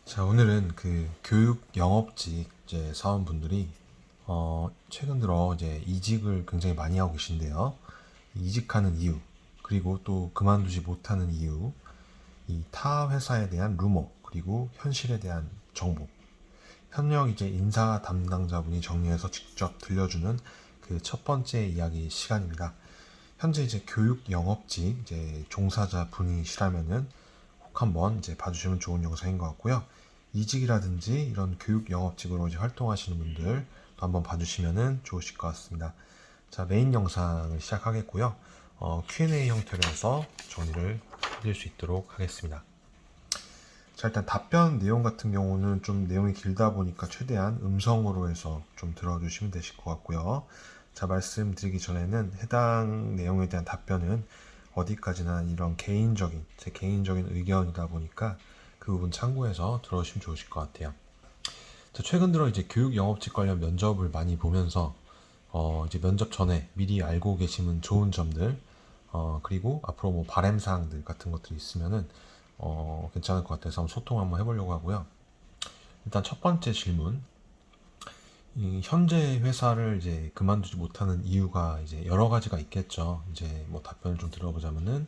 자, 오늘은 그 교육 영업직 이제 사원분들이 최근 들어 이제 이직을 굉장히 많이 하고 계신데요. 이직하는 이유, 그리고 또 그만두지 못하는 이유, 이 타 회사에 대한 루머, 그리고 현실에 대한 정보. 현역 이제 인사 담당자분이 정리해서 직접 들려주는 그 첫 번째 이야기 시간입니다. 현재 이제 교육 영업직 이제 종사자 분이시라면은 꼭 한번 이제 봐주시면 좋은 영상인 것 같고요. 이직이라든지 이런 교육 영업직으로 이제 활동하시는 분들 또 한번 봐주시면 좋으실 것 같습니다. 자, 메인 영상을 시작하겠고요. Q&A 형태로 해서 정리를 해드릴 수 있도록 하겠습니다. 자, 일단 답변 내용 같은 경우는 좀 내용이 길다 보니까 최대한 음성으로 해서 좀 들어주시면 되실 것 같고요. 자, 말씀드리기 전에는 해당 내용에 대한 답변은 어디까지나 이런 개인적인, 제 개인적인 의견이다 보니까 그 부분 참고해서 들어주시면 좋으실 것 같아요. 자, 최근 들어 이제 교육 영업직 관련 면접을 많이 보면서 이제 면접 전에 미리 알고 계시면 좋은 점들, 그리고 앞으로 뭐 바램 사항들 같은 것들이 있으면은 괜찮을 것 같아서 한번 소통 한번 해보려고 하고요. 일단 첫 번째 질문, 이 현재 회사를 이제 그만두지 못하는 이유가 이제 여러 가지가 있겠죠. 이제 뭐 답변을 좀 들어보자면은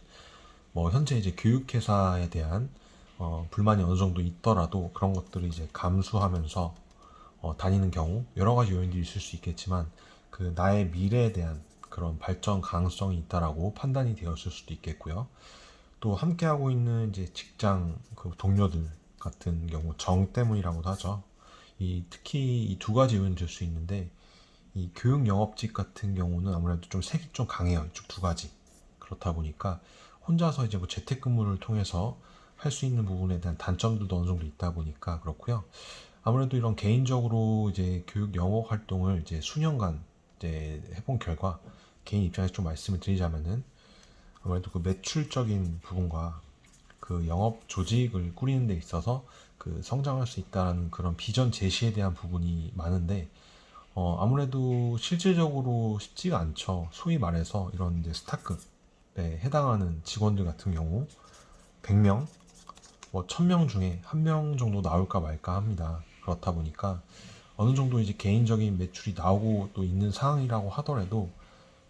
뭐 현재 이제 교육회사에 대한 불만이 어느 정도 있더라도 그런 것들을 이제 감수하면서 다니는 경우 여러 가지 요인들이 있을 수 있겠지만 그 나의 미래에 대한 그런 발전 가능성이 있다라고 판단이 되었을 수도 있겠고요. 또 함께하고 있는 이제 직장 그 동료들 같은 경우 정 때문이라고도 하죠. 이 특히 이 두 가지 요인이 될 수 있는데 이 교육 영업직 같은 경우는 아무래도 좀 색이 좀 강해요. 이쪽 두 가지. 그렇다 보니까 혼자서 이제 뭐 재택근무를 통해서 할 수 있는 부분에 대한 단점들도 어느 정도 있다 보니까 그렇고요. 아무래도 이런 개인적으로 이제 교육 영업 활동을 이제 수년간 이제 해본 결과 개인 입장에서 좀 말씀을 드리자면은 아무래도 그 매출적인 부분과 그 영업 조직을 꾸리는 데 있어서 그 성장할 수 있다는 그런 비전 제시에 대한 부분이 많은데 아무래도 실질적으로 쉽지가 않죠. 소위 말해서 이런 이제 스타급에 해당하는 직원들 같은 경우 100명, 뭐 1000명 중에 1명 정도 나올까 말까 합니다. 그렇다 보니까 어느 정도 이제 개인적인 매출이 나오고 또 있는 상황이라고 하더라도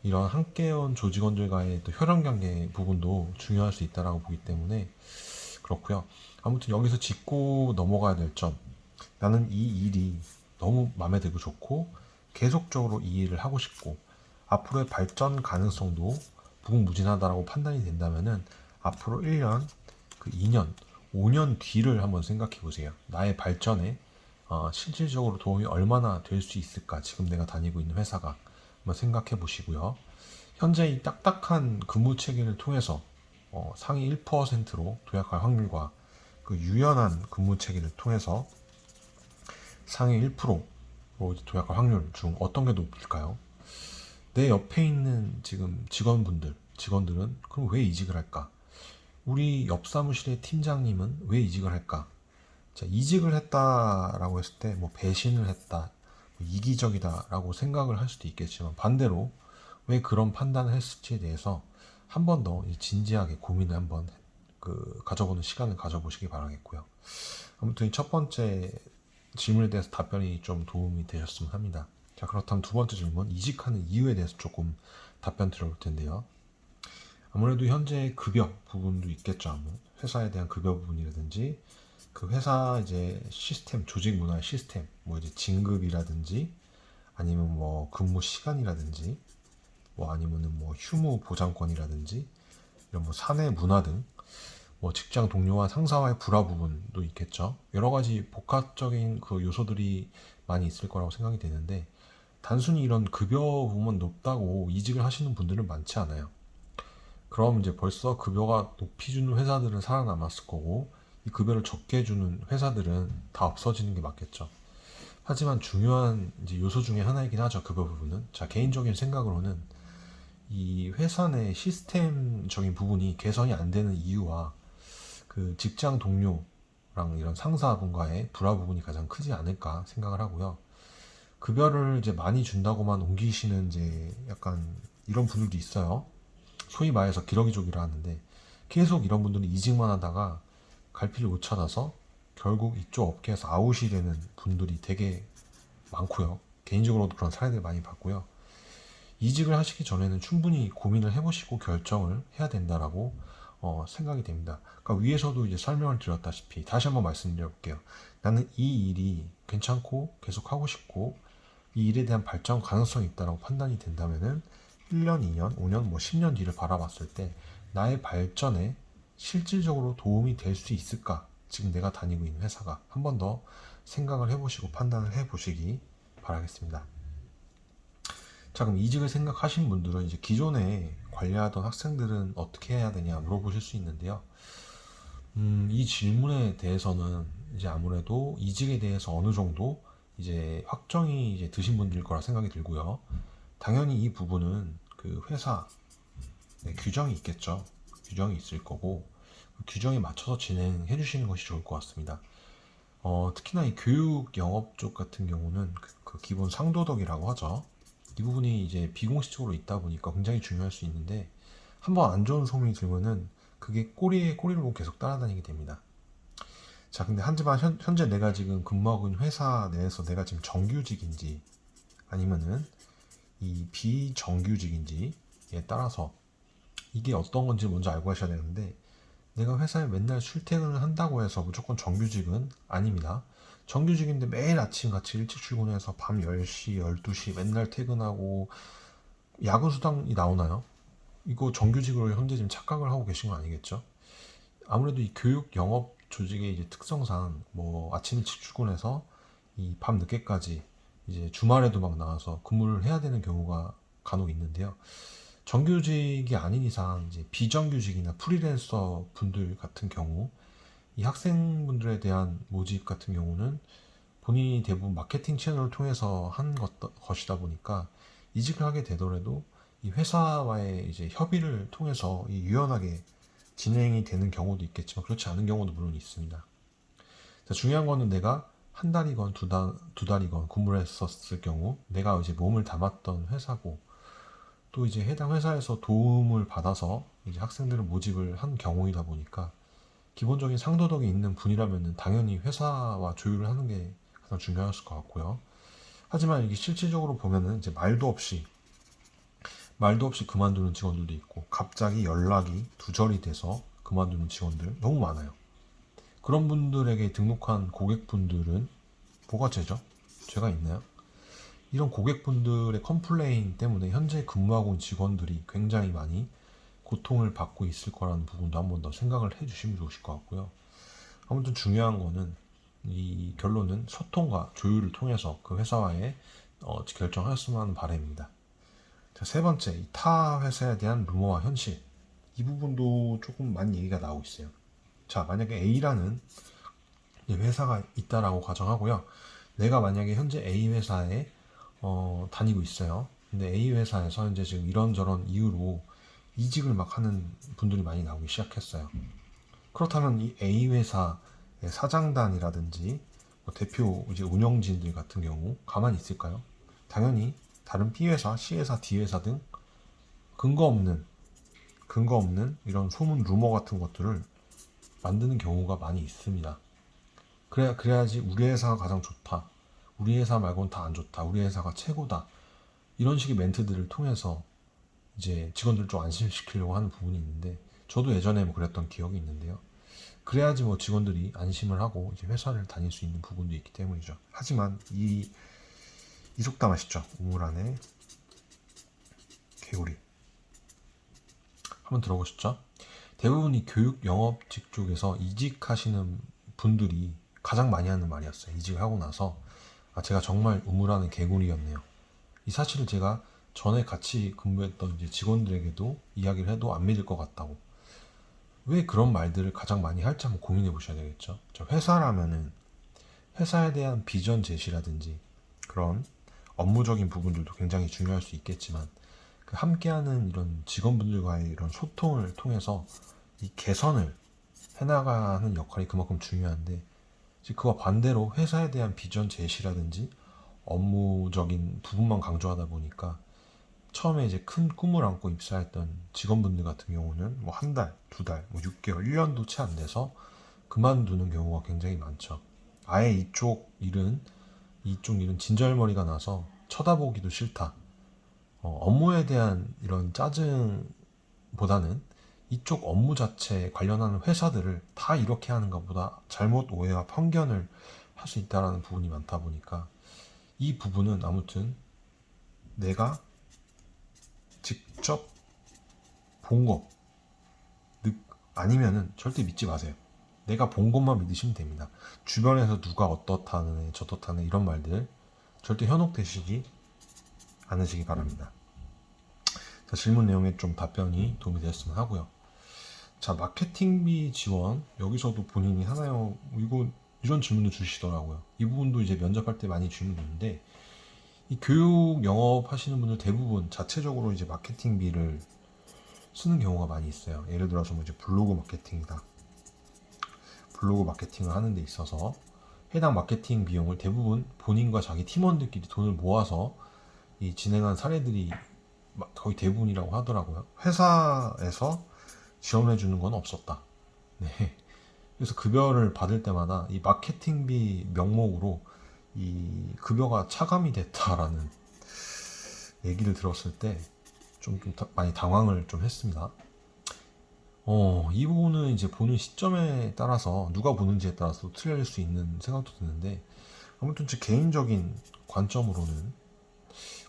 이런 함께온 조직원들과의 또 혈연 관계 부분도 중요할 수 있다라고 보기 때문에 그렇고요. 아무튼 여기서 짚고 넘어가야 될 점. 나는 이 일이 너무 마음에 들고 좋고 계속적으로 이 일을 하고 싶고 앞으로의 발전 가능성도 무궁무진하다라고 판단이 된다면은 앞으로 1년, 그 2년, 5년 뒤를 한번 생각해 보세요. 나의 발전에 실질적으로 도움이 얼마나 될 수 있을까? 지금 내가 다니고 있는 회사가 한번 생각해 보시고요. 현재 이 딱딱한 근무 체계를 통해서 상위 1%로 도약할 확률과 그 유연한 근무 체계를 통해서 상위 1%로 도약할 확률 중 어떤 게 높을까요? 내 옆에 있는 지금 직원들은 그럼 왜 이직을 할까? 우리 옆 사무실의 팀장님은 왜 이직을 할까? 자, 이직을 했다라고 했을 때 뭐 배신을 했다, 뭐 이기적이다라고 생각을 할 수도 있겠지만 반대로 왜 그런 판단을 했을지에 대해서 한 번 더 진지하게 고민을 한번 그 가져보는 시간을 가져보시기 바라겠고요. 아무튼 이 첫 번째 질문에 대해서 답변이 좀 도움이 되셨으면 합니다. 자, 그렇다면 두 번째 질문, 이직하는 이유에 대해서 조금 답변 드려볼 텐데요. 아무래도 현재 급여 부분도 있겠죠. 회사에 대한 급여 부분이라든지 그 회사 이제 시스템, 조직 문화 시스템, 뭐 이제 진급이라든지 아니면 뭐 근무 시간이라든지 뭐 아니면은 뭐 휴무 보장권이라든지 이런 뭐 사내 문화 등 뭐 직장 동료와 상사와의 불화 부분도 있겠죠. 여러 가지 복합적인 그 요소들이 많이 있을 거라고 생각이 되는데 단순히 이런 급여 부분 높다고 이직을 하시는 분들은 많지 않아요. 그럼 이제 벌써 급여가 높이 주는 회사들은 살아남았을 거고 이 급여를 적게 주는 회사들은 다 없어지는 게 맞겠죠. 하지만 중요한 이제 요소 중에 하나이긴 하죠. 급여 부분은. 자, 개인적인 생각으로는 이 회사 내 시스템적인 부분이 개선이 안 되는 이유와 그 직장 동료랑 이런 상사분과의 불화 부분이 가장 크지 않을까 생각을 하고요. 급여를 이제 많이 준다고만 옮기시는 이제 약간 이런 분들도 있어요. 소위 말해서 기러기족이라 하는데 계속 이런 분들은 이직만 하다가 갈피를 못 찾아서 결국 이쪽 업계에서 아웃이 되는 분들이 되게 많고요. 개인적으로도 그런 사례들 많이 봤고요. 이직을 하시기 전에는 충분히 고민을 해보시고 결정을 해야 된다라고 생각이 됩니다. 그러니까 위에서도 이제 설명을 드렸다시피 다시 한번 말씀드려볼게요. 나는 이 일이 괜찮고 계속 하고 싶고 이 일에 대한 발전 가능성이 있다고 판단이 된다면은 1년, 2년, 5년, 뭐 10년 뒤를 바라봤을 때 나의 발전에 실질적으로 도움이 될 수 있을까? 지금 내가 다니고 있는 회사가 한 번 더 생각을 해보시고 판단을 해보시기 바라겠습니다. 자, 그럼 이직을 생각하신 분들은 이제 기존에 관리하던 학생들은 어떻게 해야 되냐 물어보실 수 있는데요. 이 질문에 대해서는 이제 아무래도 이직에 대해서 어느 정도 이제 확정이 이제 드신 분들일 거라 생각이 들고요. 당연히 이 부분은 그 회사 규정이 있겠죠. 규정이 있을 거고 그 규정에 맞춰서 진행해 주시는 것이 좋을 것 같습니다. 특히나 이 교육 영업 쪽 같은 경우는 그 기본 상도덕이라고 하죠. 이 부분이 이제 비공식적으로 있다 보니까 굉장히 중요할 수 있는데 한번 안 좋은 소문이 들면은 그게 꼬리에 꼬리를 물고 계속 따라다니게 됩니다. 자, 근데 하지만 현재 내가 지금 근무하고 있는 회사 내에서 내가 지금 정규직인지 아니면은 이 비정규직인지에 따라서 이게 어떤 건지 먼저 알고 가셔야 되는데 내가 회사에 맨날 출퇴근을 한다고 해서 무조건 정규직은 아닙니다. 정규직인데 매일 아침 같이 일찍 출근해서 밤 10시, 12시 맨날 퇴근하고 야근 수당이 나오나요? 이거 정규직으로 현재 지금 착각을 하고 계신 거 아니겠죠? 아무래도 이 교육 영업 조직의 이제 특성상 뭐 아침 일찍 출근해서 이 밤 늦게까지 이제 주말에도 막 나와서 근무를 해야 되는 경우가 간혹 있는데요. 정규직이 아닌 이상 이제 비정규직이나 프리랜서 분들 같은 경우 이 학생분들에 대한 모집 같은 경우는 본인이 대부분 마케팅 채널을 통해서 한 것이다 보니까 이직을 하게 되더라도 이 회사와의 이제 협의를 통해서 이 유연하게 진행이 되는 경우도 있겠지만 그렇지 않은 경우도 물론 있습니다. 자, 중요한 거는 내가 한 달이건 두 달이건 근무를 했었을 경우 내가 이제 몸을 담았던 회사고 또 이제 해당 회사에서 도움을 받아서 이제 학생들을 모집을 한 경우이다 보니까 기본적인 상도덕이 있는 분이라면 당연히 회사와 조율을 하는 게 가장 중요했을 것 같고요. 하지만 이게 실질적으로 보면은 이제 말도 없이 그만두는 직원들도 있고 갑자기 연락이 두절이 돼서 그만두는 직원들 너무 많아요. 그런 분들에게 등록한 고객분들은 뭐가 죄죠? 죄가 있나요? 이런 고객분들의 컴플레인 때문에 현재 근무하고 있는 직원들이 굉장히 많이 고통을 받고 있을 거라는 부분도 한 번 더 생각을 해주시면 좋으실 것 같고요. 아무튼 중요한 거는 이 결론은 소통과 조율을 통해서 그 회사와의 결정하였으면 하는 바람입니다. 자, 세 번째, 이 타 회사에 대한 루머와 현실. 이 부분도 조금 많이 얘기가 나오고 있어요. 자, 만약에 A라는 회사가 있다라고 가정하고요. 내가 만약에 현재 A 회사에 다니고 있어요. 근데 A 회사에서 현재 지금 이런저런 이유로 이직을 막 하는 분들이 많이 나오기 시작했어요. 그렇다면 이 A 회사의 사장단이라든지 뭐 대표 이제 운영진들 같은 경우 가만히 있을까요? 당연히 다른 B 회사, C 회사, D 회사 등 근거 없는 이런 소문 루머 같은 것들을 만드는 경우가 많이 있습니다. 그래야지 우리 회사가 가장 좋다. 우리 회사 말고는 다 안 좋다. 우리 회사가 최고다. 이런 식의 멘트들을 통해서 이제 직원들 좀 안심시키려고 하는 부분이 있는데 저도 예전에 뭐 그랬던 기억이 있는데요. 그래야지 뭐 직원들이 안심을 하고 이제 회사를 다닐 수 있는 부분도 있기 때문이죠. 하지만 이 속담 아시죠? 우물 안에 개구리. 한번 들어보셨죠? 대부분 이 교육 영업직 쪽에서 이직하시는 분들이 가장 많이 하는 말이었어요. 이직을 하고 나서 제가 정말 우물 안에 개구리였네요. 이 사실을 제가 전에 같이 근무했던 이제 직원들에게도 이야기를 해도 안 믿을 것 같다고. 왜 그런 말들을 가장 많이 할지 한번 고민해 보셔야 되겠죠. 저 회사라면은 회사에 대한 비전 제시라든지 그런 업무적인 부분들도 굉장히 중요할 수 있겠지만 그 함께하는 이런 직원분들과의 이런 소통을 통해서 이 개선을 해나가는 역할이 그만큼 중요한데 그와 반대로 회사에 대한 비전 제시라든지 업무적인 부분만 강조하다 보니까 처음에 이제 큰 꿈을 안고 입사했던 직원분들 같은 경우는 뭐 한 달, 두 달, 뭐 6개월, 1년도 채 안 돼서 그만두는 경우가 굉장히 많죠. 아예 이쪽 일은 진절머리가 나서 쳐다보기도 싫다. 업무에 대한 이런 짜증보다는 이쪽 업무 자체에 관련하는 회사들을 다 이렇게 하는가 보다 잘못 오해와 편견을 할 수 있다는 부분이 많다 보니까 이 부분은 아무튼 내가 직접 본 거 아니면은 절대 믿지 마세요. 내가 본 것만 믿으시면 됩니다. 주변에서 누가 어떻다는 애, 저떻다는 애 이런 말들 절대 현혹되시지 않으시기 바랍니다. 자, 질문 내용에 좀 답변이 도움이 되었으면 하고요. 자, 마케팅비 지원 여기서도 본인이 하나요? 이런 질문도 주시더라고요. 이 부분도 이제 면접할 때 많이 질문드는데 이 교육 영업 하시는 분들 대부분 자체적으로 이제 마케팅비를 쓰는 경우가 많이 있어요. 예를 들어서 뭐 이제 블로그 마케팅이다. 블로그 마케팅을 하는 데 있어서 해당 마케팅 비용을 대부분 본인과 자기 팀원들끼리 돈을 모아서 이 진행한 사례들이 거의 대부분이라고 하더라고요. 회사에서 지원해 주는 건 없었다. 네. 그래서 급여를 받을 때마다 이 마케팅비 명목으로 이 급여가 차감이 됐다라는 얘기를 들었을 때 좀 많이 당황을 좀 했습니다. 이 부분은 이제 보는 시점에 따라서 누가 보는지에 따라서 틀릴 수 있는 생각도 드는데 아무튼 제 개인적인 관점으로는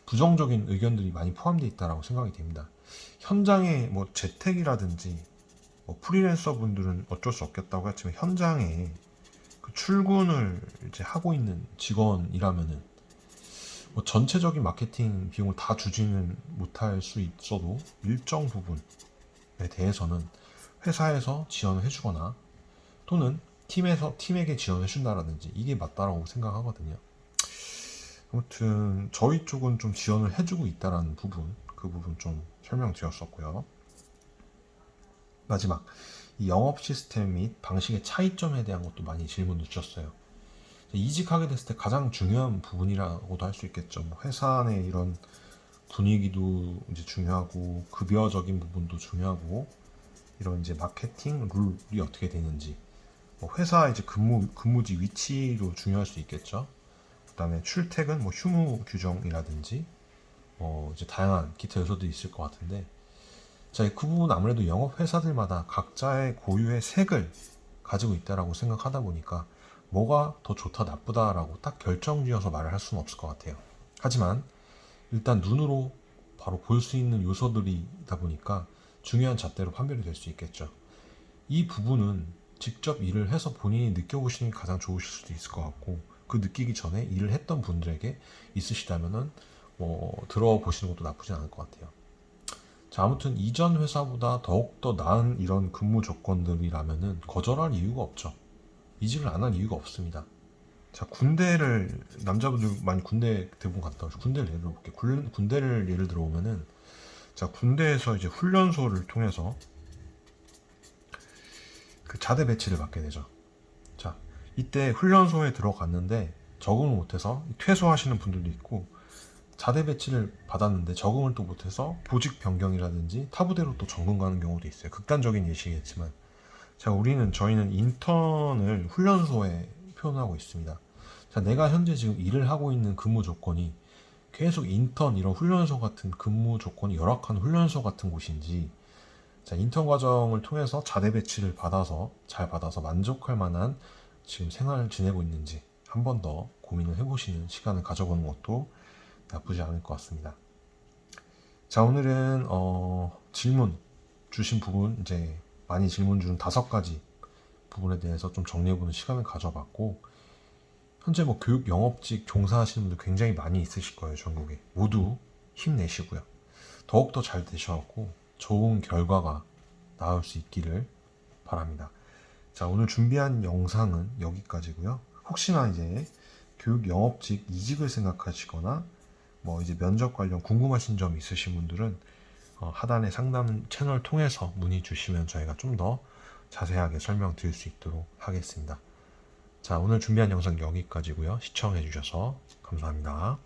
부정적인 의견들이 많이 포함되어 있다고 생각이 됩니다. 현장에 뭐 재택이라든지 뭐 프리랜서 분들은 어쩔 수 없겠다고 했지만 현장에 그 출근을 이제 하고 있는 직원이라면은 뭐 전체적인 마케팅 비용을 다 주지는 못할 수 있어도 일정 부분에 대해서는 회사에서 지원을 해주거나 또는 팀에게 지원을 해준다라든지 이게 맞다라고 생각하거든요. 아무튼 저희 쪽은 좀 지원을 해주고 있다라는 부분, 그 부분 좀 설명드렸었고요. 마지막 이 영업 시스템 및 방식의 차이점에 대한 것도 많이 질문을 주셨어요. 이직하게 됐을 때 가장 중요한 부분이라고도 할 수 있겠죠. 뭐 회사 내 이런 분위기도 이제 중요하고 급여적인 부분도 중요하고 이런 이제 마케팅 룰이 어떻게 되는지 뭐 회사 이제 근무지 위치도 중요할 수 있겠죠. 그다음에 출퇴근 뭐 휴무 규정이라든지 이제 다양한 기타 요소들이 있을 것 같은데 자, 그 부분 아무래도 영업 회사들마다 각자의 고유의 색을 가지고 있다라고 생각하다 보니까 뭐가 더 좋다 나쁘다라고 딱 결정지어서 말을 할 수는 없을 것 같아요. 하지만 일단 눈으로 바로 볼 수 있는 요소들이다 보니까 중요한 잣대로 판별이 될 수 있겠죠. 이 부분은 직접 일을 해서 본인이 느껴보시는 게 가장 좋으실 수도 있을 것 같고 그 느끼기 전에 일을 했던 분들에게 있으시다면은 들어보시는 것도 나쁘진 않을 것 같아요. 자, 아무튼 이전 회사보다 더욱더 나은 이런 근무 조건들이라면은 거절할 이유가 없죠. 이직을 안 할 이유가 없습니다. 자, 남자분들 많이 군대 대부분 갔다 오죠. 군대를 예를 들어볼게요. 군대를 예를 들어보면은, 자, 군대에서 이제 훈련소를 통해서 그 자대 배치를 받게 되죠. 자, 이때 훈련소에 들어갔는데 적응을 못해서 퇴소하시는 분들도 있고, 자대 배치를 받았는데 적응을 또 못해서 보직 변경이라든지 타부대로 또 전근 가는 경우도 있어요. 극단적인 예시겠지만. 자, 저희는 인턴을 훈련소에 표현하고 있습니다. 자, 내가 현재 지금 일을 하고 있는 근무 조건이 계속 인턴 이런 훈련소 같은 근무 조건이 열악한 훈련소 같은 곳인지 자, 인턴 과정을 통해서 자대 배치를 잘 받아서 만족할 만한 지금 생활을 지내고 있는지 한 번 더 고민을 해보시는 시간을 가져보는 것도 나쁘지 않을 것 같습니다. 자, 오늘은 질문 주신 부분 이제 많이 질문 주는 5가지 부분에 대해서 좀 정리해보는 시간을 가져봤고 현재 뭐 교육 영업직 종사하시는 분들 굉장히 많이 있으실 거예요. 전국에 모두 힘내시고요. 더욱더 잘 되셔갖고 좋은 결과가 나올 수 있기를 바랍니다. 자, 오늘 준비한 영상은 여기까지고요. 혹시나 이제 교육 영업직 이직을 생각하시거나 뭐 이제 면접 관련 궁금하신 점 있으신 분들은 하단의 상담 채널 통해서 문의 주시면 저희가 좀 더 자세하게 설명드릴 수 있도록 하겠습니다. 자, 오늘 준비한 영상 여기까지고요. 시청해 주셔서 감사합니다.